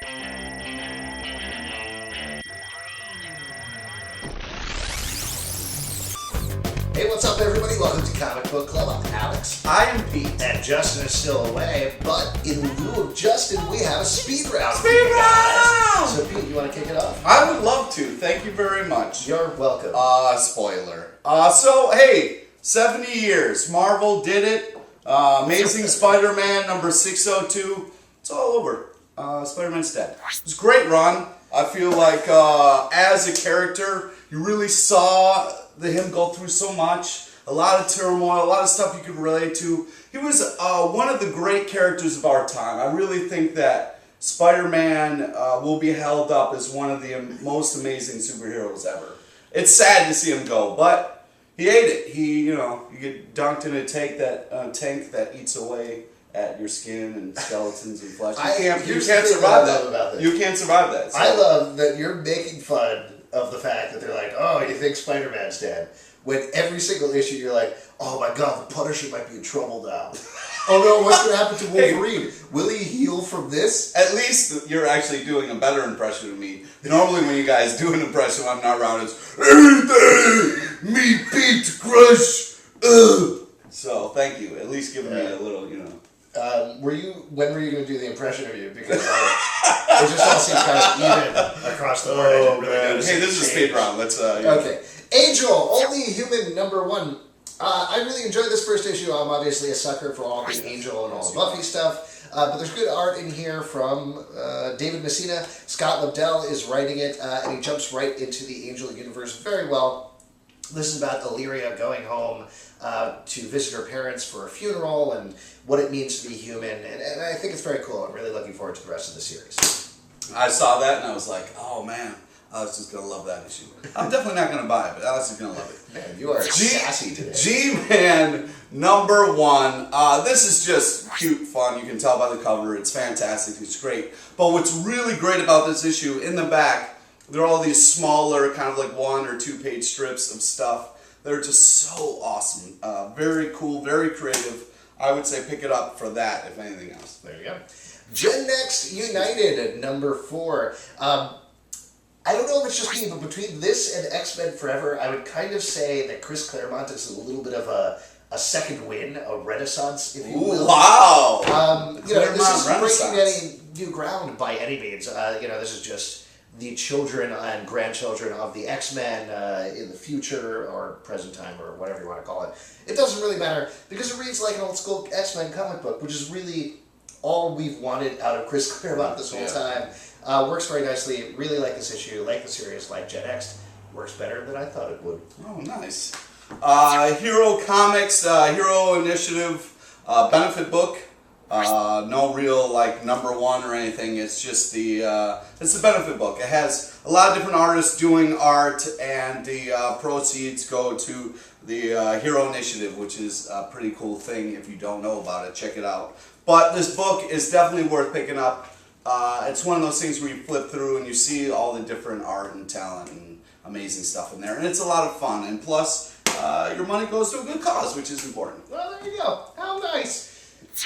Hey, what's up, everybody? Welcome to Comic Book Club. I'm Alex. I am Pete. And Justin is still away, but in lieu of Justin, we have a speed round. Speed round! So, Pete, you want to kick it off? I would love to. Thank you very much. You're welcome. Spoiler. So, hey, 70 years. Marvel did it. Amazing Spider-Man number 602. It's all over. Spider-Man's dead. It was a great run. I feel like as a character, you really saw him go through so much. A lot of turmoil, a lot of stuff you could relate to. He was one of the great characters of our time. I really think that Spider-Man will be held up as one of the most amazing superheroes ever. It's sad to see him go, but he ate it. You get dunked in a tank that eats away at your skin and skeletons and flesh. You can't survive that. You can't survive that. So. I love that you're making fun of the fact that they're like, oh, you think Spider-Man's dead? When every single issue you're like, oh my god, the Punisher might be in trouble now. Oh no, what's going to happen to Wolverine? Will he heal from this? At least you're actually doing a better impression of me. Normally when you guys do an impression when I'm not around, it's everything, me, Pete, crush, So, thank you. At least giving me a little, when were you going to do the impression of you? Because it just all seems kind of even across the board. I didn't really notice. Hey, this is a speed round. Let's, Okay. Angel, Only Human #1. I really enjoyed this first issue. I'm obviously a sucker for all the Angel and all the Buffy stuff. But there's good art in here from David Messina. Scott Lobdell is writing it, and he jumps right into the Angel universe very well. This is about Illyria going home to visit her parents for a funeral and what it means to be human. And I think it's very cool. I'm really looking forward to the rest of the series. I saw that and I was like, oh man, Alex is going to love that issue. I'm definitely not going to buy it, but Alex is going to love it. Man, you are sassy today. G-Man #1. This is just cute fun. You can tell by the cover. It's fantastic. It's great. But what's really great about this issue, in the back, there are all these smaller, kind of like 1 or 2 page strips of stuff. They're just so awesome. Very cool, very creative. I would say pick it up for that, if anything else. There you go. Genext United at #4. I don't know if it's just me, but between this and X-Men Forever, I would kind of say that Chris Claremont is a little bit of a second win, a renaissance, if you will. Wow! This isn't breaking any new ground by any means. This is just the children and grandchildren of the X-Men in the future or present time or whatever you want to call it. It doesn't really matter because it reads like an old school X-Men comic book, which is really all we've wanted out of Chris Claremont this whole time. Works very nicely. Really like this issue, like the series, like Genext. Works better than I thought it would. Oh, nice. Hero Comics, Hero Initiative benefit book. No real #1 or anything. It's just it's a benefit book. It has a lot of different artists doing art, and the proceeds go to the Hero Initiative, which is a pretty cool thing. If you don't know about it, check it out. But this book is definitely worth picking up. It's one of those things where you flip through and you see all the different art and talent and amazing stuff in there, and it's a lot of fun. And plus, your money goes to a good cause, which is important. Well, there you go. How nice.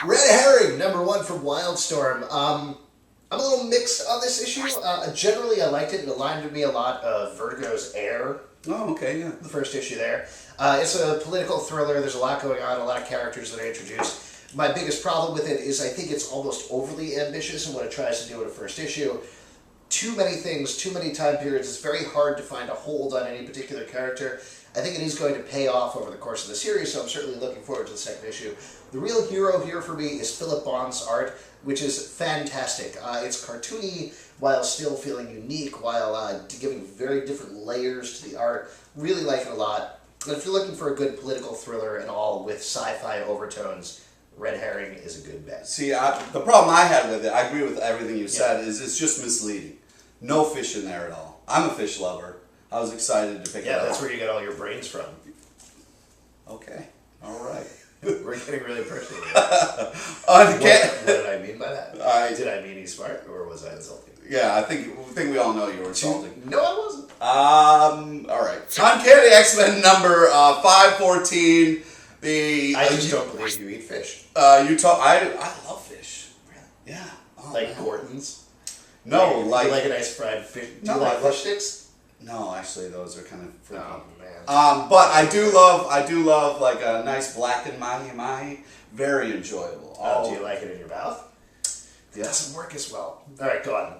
Red Herring #1 from Wildstorm. I'm a little mixed on this issue. Generally, I liked it. It reminded me a lot of Vertigo's Air. Oh, okay, yeah. The first issue there. It's a political thriller. There's a lot going on, a lot of characters that are introduced. My biggest problem with it is I think it's almost overly ambitious in what it tries to do in a first issue. Too many things, too many time periods. It's very hard to find a hold on any particular character. I think it is going to pay off over the course of the series, so I'm certainly looking forward to the second issue. The real hero here for me is Philip Bond's art, which is fantastic. It's cartoony while still feeling unique, while giving very different layers to the art. Really like it a lot. And if you're looking for a good political thriller and all with sci-fi overtones, Red Herring is a good bet. See, the problem I had with it, I agree with everything you said, is it's just misleading. No fish in there at all. I'm a fish lover. I was excited to pick it up. Yeah, that's where you get all your brains from. Okay. All right. We're getting really personal. What did I mean by that? Did I mean he's smart, or was I insulting? Yeah, I think we all know you were insulting. No, I wasn't. All right. Uncanny X-Men number 514. I just don't believe you eat fish. I love fish. Yeah. Like Gordon's? No, Do you like a nice fried fish? Do you like fish sticks? No, actually, those are kind of freaky. Oh man. But I do love like a nice blackened mahi-mahi. Very enjoyable. Do you like it in your mouth? It doesn't work as well. All right, go on.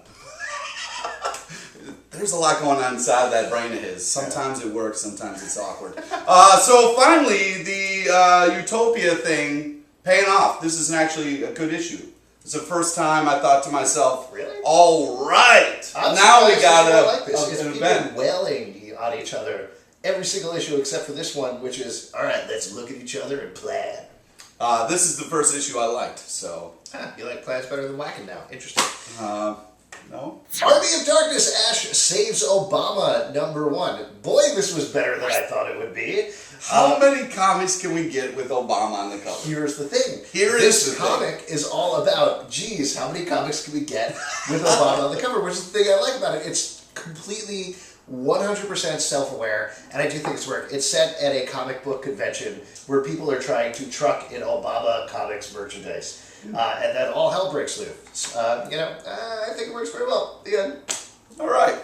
There's a lot going on inside that brain of his. Sometimes it works, sometimes it's awkward. So finally, the Utopia thing paying off. This is actually a good issue. It's the first time I thought to myself, really? All right, now we got an event. Wailing on each other every single issue except for this one, which is, all right, let's look at each other and plan. This is the first issue I liked, so. You like plans better than whacking now. Interesting. No. Army of Darkness, Ash Saves Obama, #1. Boy, this was better than I thought it would be. How many comics can we get with Obama on the cover? Here's the thing. This comic is all about, geez, how many comics can we get with Obama on the cover? Which is the thing I like about it. It's completely 100% self-aware, and I do think it's work. It's set at a comic book convention where people are trying to truck in Obama comics merchandise. And then all hell breaks loose. I think it works very well. The end. All right.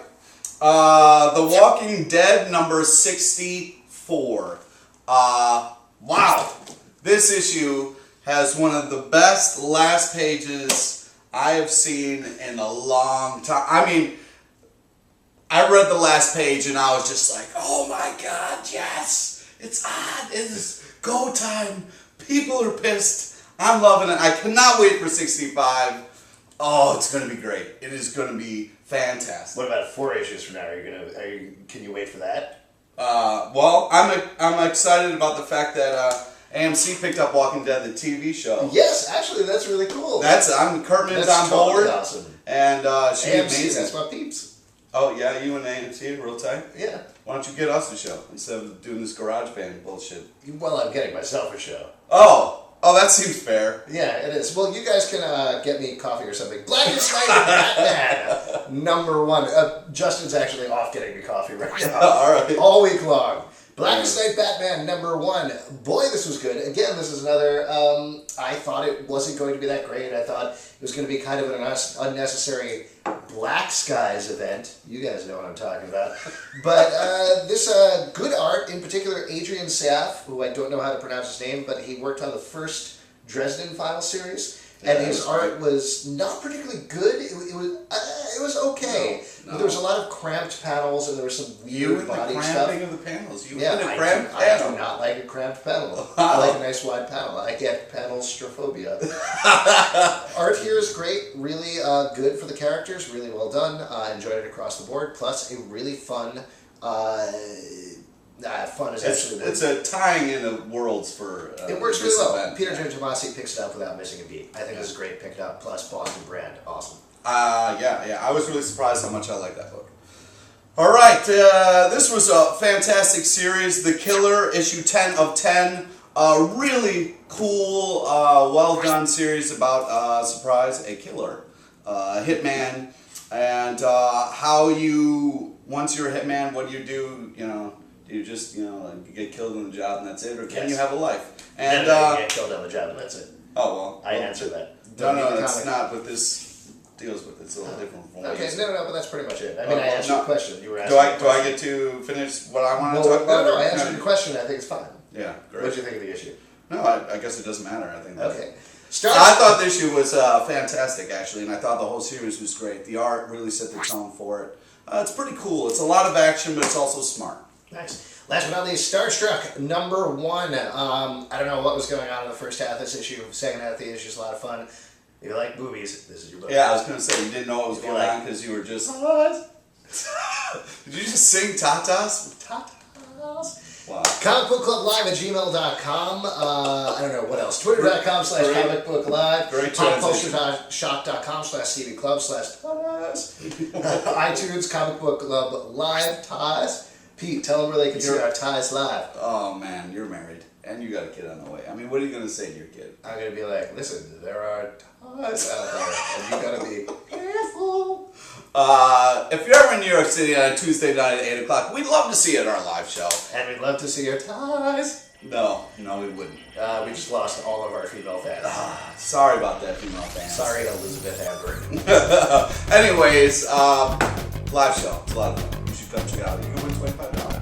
The Walking Dead #64. Wow. This issue has one of the best last pages I have seen in a long time. I mean, I read the last page and I was just like, oh my God, yes. It's on. It is go time. People are pissed. I'm loving it. I cannot wait for 65. Oh, it's going to be great. It is going to be fantastic. What about 4 issues from now? Can you wait for that? Well, I'm excited about the fact that AMC picked up Walking Dead, the TV show. Yes, actually, that's really cool. Kurtman's on board. Awesome. And she's AMC, amazing. that's my peeps. Oh yeah, you and AMC real tight. Yeah. Why don't you get us a show instead of doing this garage band bullshit? Well, I'm getting myself a show. Oh, that seems fair. Yeah, it is. Well, you guys can get me coffee or something. Blackest Night Batman, #1. Justin's actually off getting me coffee right now. All right. All week long. Blackest Night Batman, #1. Boy, this was good. Again, this is another, I thought it wasn't going to be that great. I thought it was going to be kind of an unnecessary Black Skies event. You guys know what I'm talking about. But this good art, in particular Adrian Saff, who I don't know how to pronounce his name, but he worked on the first Dresden Files series. And his art was not particularly good. It was okay. No. There was a lot of cramped panels, and there was some weird body stuff. cramping of the panels. I do not like a cramped panel. I like a nice wide panel. I get panel strophobia. Art here is great. Really good for the characters. Really well done. I enjoyed it across the board. Plus, a really fun. Fun is actually it's a tying in of worlds for. It works really well. Event. Peter Tomasi picks it up without missing a beat. I think this is great. Picked up. Plus, Boston brand. Awesome. Yeah. I was really surprised how much I like that book. All right, this was a fantastic series. The Killer, issue 10 of 10. Really cool, well done series about surprise, a killer, a hitman, and how you once you're a hitman, what do? Do you just get killed on the job and that's it, or can you have a life? And you get killed on the job and that's it. Oh well, I answered that. No, that's not what this deals with. It's a little different from what Okay, no, but that's pretty much it. I mean, I asked you a question. You were asking. Do I get to finish what I want to talk about? No, I answered your question. I think it's fine. Yeah, great. What did you think of the issue? No, I guess it doesn't matter. I think. Okay. I thought the issue was fantastic, actually, and I thought the whole series was great. The art really set the tone for it. It's pretty cool. It's a lot of action, but it's also smart. Nice. Last but not least, Starstruck, #1. I don't know what was going on in the first half of this issue. Second half of the issue is a lot of fun. If you like movies, this is your book. Yeah, I was going to say, you didn't know what was going on because you were just... Did you just sing Tatas? Tatas. Wow. Comicbookclublive@gmail.com. I don't know what else. Twitter.com/comicbooklive. Great transition. Popcultureshop.com/cbclub/Tatas. iTunes, Comic Book Club Live, Ties. Pete, tell them where they can see our Ties live. Oh, man, you're married. And you got a kid on the way. I mean, what are you going to say to your kid? I'm going to be like, listen, there are ties out there, and you got to be careful. If you're ever in New York City on a Tuesday night at 8 o'clock, we'd love to see you at our live show. And we'd love to see your ties. No, we wouldn't. We just lost all of our female fans. Sorry about that, female fans. Sorry, Elizabeth Amber. Anyways, live show. It's a lot of fun. You should come check it out. You can win $25.